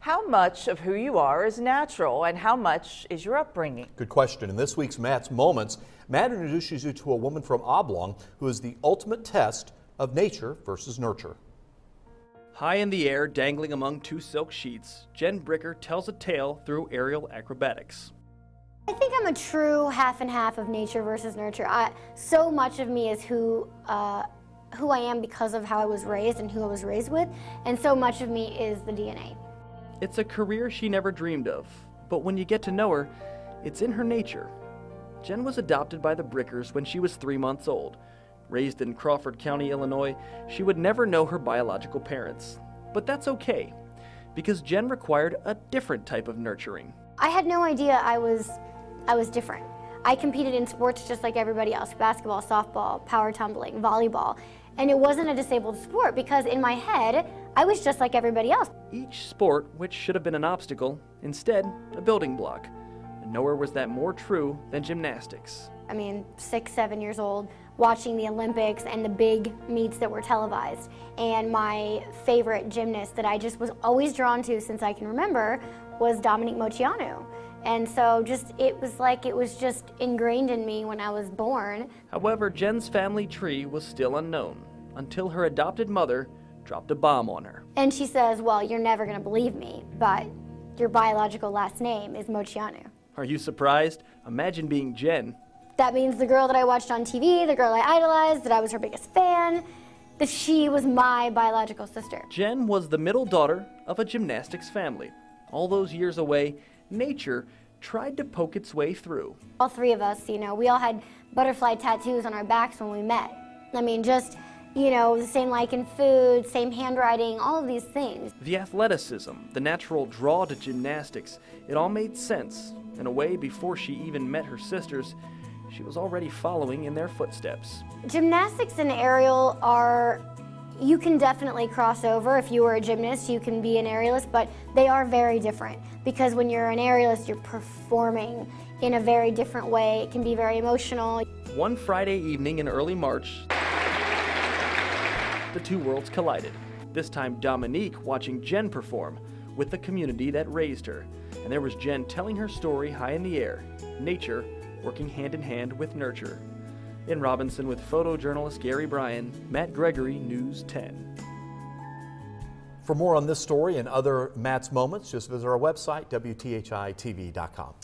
How much of who you are is natural and how much is your upbringing? Good question. In this week's Matt's Moments, Matt introduces you to a woman from Oblong who is the ultimate test of nature versus nurture. High in the air, dangling among two silk sheets, Jen Bricker tells a tale through aerial acrobatics. I think I'm a true half and half of nature versus nurture. So much of me is who I am because of how I was raised and who I was raised with, and so much of me is the DNA. It's a career she never dreamed of, but when you get to know her, it's in her nature. Jen was adopted by the Brickers when she was 3 months old. Raised in Crawford County, Illinois, she would never know her biological parents. But that's okay, because Jen required a different type of nurturing. I had no idea I was different. I competed in sports just like everybody else: basketball, softball, power tumbling, volleyball. And it wasn't a disabled sport because in my head, I was just like everybody else. Each sport, which should have been an obstacle, instead a building block. And nowhere was that more true than gymnastics. I mean, 6, 7 years old, watching the Olympics and the big meets that were televised. And my favorite gymnast that I just was always drawn to since I can remember was Dominique Moceanu. And so it was just ingrained in me when I was born. However, Jen's family tree was still unknown until her adopted mother dropped a bomb on her. And she says, well, you're never going to believe me, but your biological last name is Moceanu. Are you surprised? Imagine being Jen. That means the girl that I watched on TV, the girl I idolized, that I was her biggest fan, that she was my biological sister. Jen was the middle daughter of a gymnastics family. All those years away, nature tried to poke its way through. All three of us, we all had butterfly tattoos on our backs when we met. I mean, just, the same like in food, same handwriting, all of these things. The athleticism, the natural draw to gymnastics, it all made sense. In a way, before she even met her sisters, she was already following in their footsteps. Gymnastics and aerial you can definitely cross over. If you were a gymnast, you can be an aerialist, but they are very different because when you're an aerialist, you're performing in a very different way. It can be very emotional. One Friday evening in early March, the two worlds collided. This time Dominique watching Jen perform with the community that raised her. And there was Jen telling her story high in the air, nature working hand in hand with nurture. In Robinson with photojournalist Gary Bryan, Matt Gregory, News 10. For more on this story and other Matt's Moments, just visit our website, WTHI-TV.com.